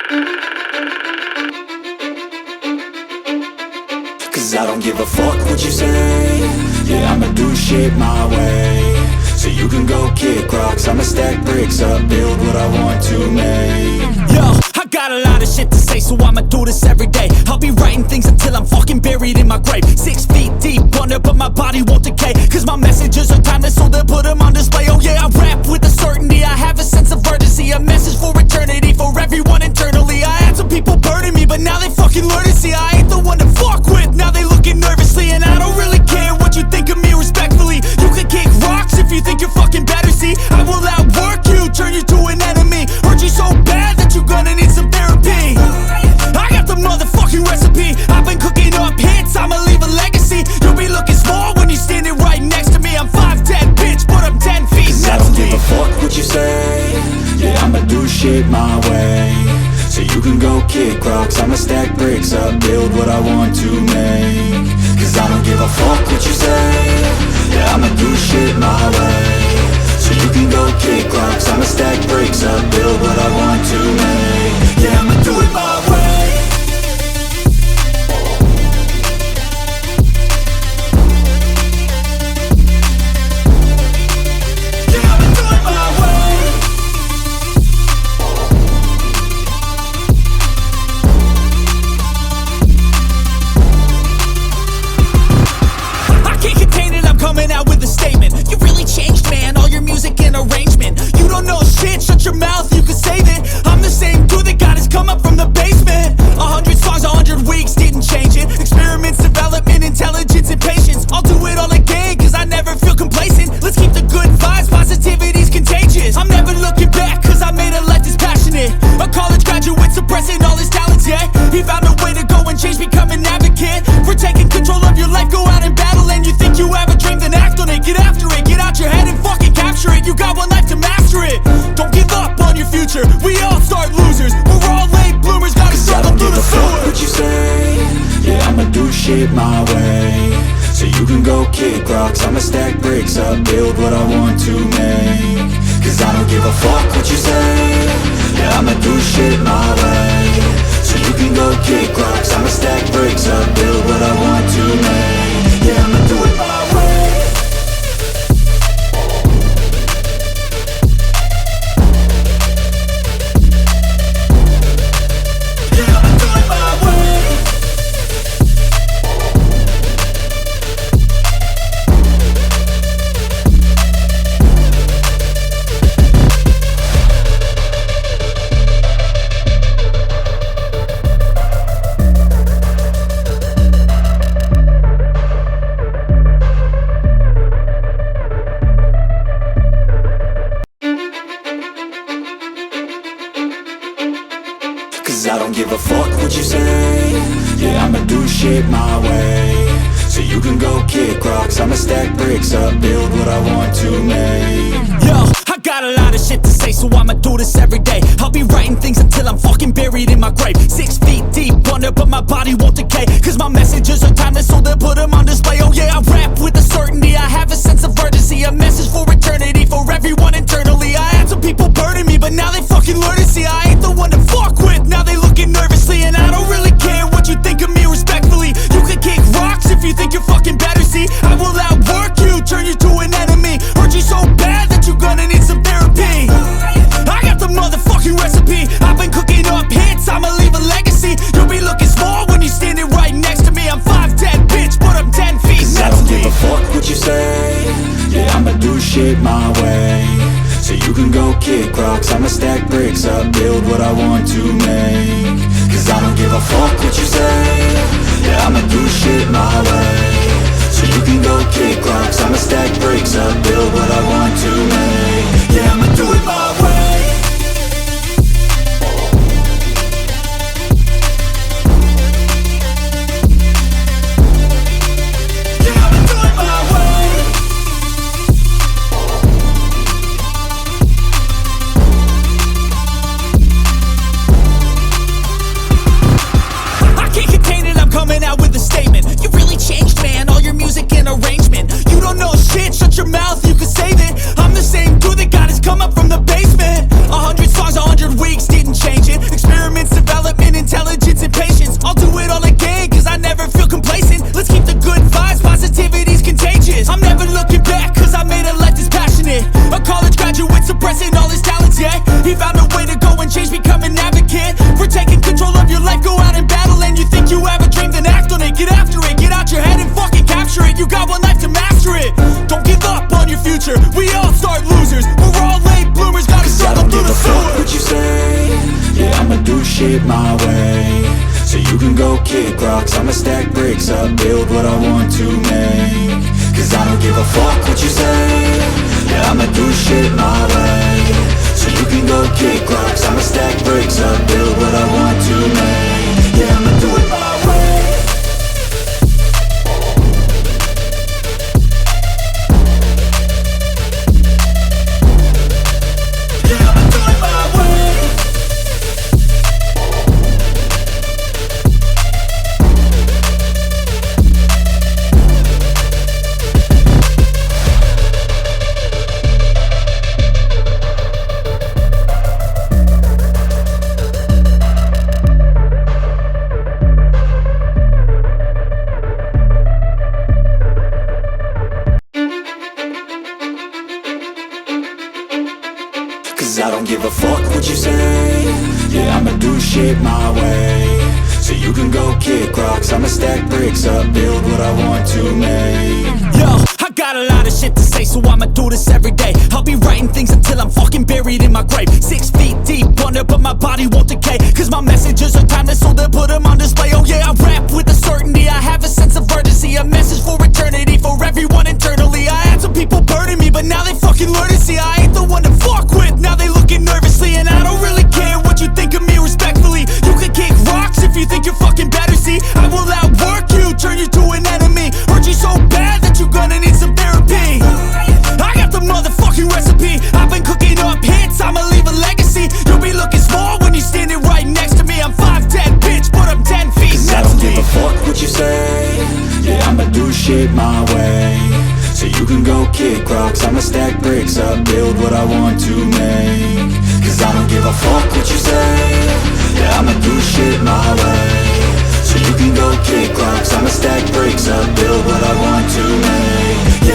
Cause I don't give a fuck what you say. Yeah, I'ma do shit my way. So you can go kick rocks, I'ma stack bricks up, build what I want to make. Yo, I got a lot of shit to say, so I'ma do this every day. I'll be writing things until I'm fucking buried in my grave. 6 feet deep under, but my body won't decay. Cause my messages are timeless, so they'll put them on display. Oh yeah, I rap with a certainty, I have a sense of urgency. A message for eternity, for everyone internally. I had some people burning me, but now they fucking learn to see I ain't the one to fuck with, now they looking nervously. And I don't really care what you think of me, respectfully. You can kick rocks if you think you're fucking better, see. I will outwork you, turn you to an enemy. Hurt you so bad that you're gonna need some therapy. I got the motherfucking recipe, I've been cooking up hits, I'ma leave a legacy. You'll be looking small when you're standing right next to me. I'm 5'10", bitch, but I'm 10 feet Cause I don't give a fuck what you say. Yeah, I'ma do shit my way. So you can go kick rocks, I'ma stack bricks up, build what I want to make. Cause I don't give a fuck what you say. Yeah, I'ma do shit my way. So you can go kick rocks, I'ma stack bricks up, build what I want to make. Yeah, I'ma do it my way. Yeah, I'ma do it my way. I can't contain it, I'm coming out with a statement. You really changed, man, all your music and arrangement. You don't know shit, shut your mouth, you can save it. I'm the same dude that got his come up from the basement. 100 songs, 100 weeks, didn't change it. Experiments, development, intelligence, and patience. I'll do it all again, cause I never feel complacent. Let's keep the good vibes, positivity's contagious. I'm never looking back, cause I made a life that's passionate. A college graduate suppressing all his talents, yeah. He found a way to go and change, become an advocate for taking control of your life, go out and battle. And you think you have a dream, then act on it. Get after it, get out your head and fucking capture it. You got one life to master it. Don't give up on your future, we all start losers. We're all late bloomers, gotta struggle through the sewer. What you say? Yeah, I'ma do shit my way. So you can go kick rocks, I'ma stack bricks up, build what I want to make. Cause I don't give a fuck what you say. Yeah, I'ma do shit my way. So you can go kick rocks, I'ma stack bricks up, build what I want to make. Yeah, I'ma do it my way. Yeah, I'ma do it my way. Cause I don't give a fuck what you say. Yeah, I'ma do shit my way. So you can go kick rocks, I'ma stack bricks up, build what I want to make. Yo, I got a lot of shit to say, so I'ma do this every day. I'll be writing things until I'm fucking buried in my grave. 6 feet deep under, but my body won't decay. Cause my messages are timeless, so they'll put them on display. Oh yeah, I rap with a certainty, I have a sense of urgency. A message for eternity, for everyone internally. I had some people burning me, but now they fucking learn to see I ain't the one to fuck with, now they looking nervously. And I don't really care what you think of me, respectfully. You can kick rocks if you think you're fucking better, see. I will outwork you, turn you to an enemy. Hurt you so bad that you're gonna need some therapy. I got the motherfucking recipe, I've been cooking up hits, I'ma leave a legacy. You'll be looking small when you're standing right next to me. I'm 5'10", bitch, but I'm 10 feet Cause I don't give a fuck what you say. Yeah, I'ma do shit my way. So you can go kick rocks, I'ma stack bricks up, build what I want to make. Cause I don't give a fuck what you say. Yeah, I'ma do shit my way. So you can go kick rocks, I'ma stack bricks up, build what I want to make. Yeah, I'ma do it my way. Yeah, I'ma do it my way. I can't contain it, I'm coming out with a statement. You really changed, man, all your music and arrangement. You go kick rocks, I'ma stack bricks up, build what I want to make. Cause I don't give a fuck what you say, yeah, I'ma do shit my way. So you can go kick rocks, I'ma stack bricks up, build what I want to make. Yeah, I'ma do it my way. Yeah, I'ma do it my way. Cause I don't give a fuck what you say, yeah, I'ma do shit my way. So you can go kick rocks, I'ma stack bricks up, build what I want to make. Yo, I got a lot of shit to say, so I'ma do this every day. I'll be writing things until I'm fucking buried in my grave. 6 feet deep under, but my body won't decay. Cause my messages are timeless, so they'll put them on display. Oh yeah, I rap with a certainty, I have a sense of urgency. A message for eternity, for everyone internally. I had some people burning me, but now they fucking learn to see I ain't the one to fuck with, now they looking nervously. And I don't really care what you think of me respectfully. You can kick rocks if you think you're fucking better, see I will outwork you, turn you to an enemy. Hurt you so bad that you're gonna need some therapy. I got the motherfucking recipe, I've been cooking up hits, I'ma leave a legacy. You'll be looking small when you're standing right next to me. I'm 5'10", bitch, but I'm 10 feet Cause I don't mentally. give a fuck what you say, yeah, I'ma do shit my way. So you can go kick rocks, I'ma stack bricks up, build what I want to make. Cause I don't give a fuck what you say, yeah, I'ma do shit my way. So you can go kick rocks, I'ma stack bricks up, build what I want to make.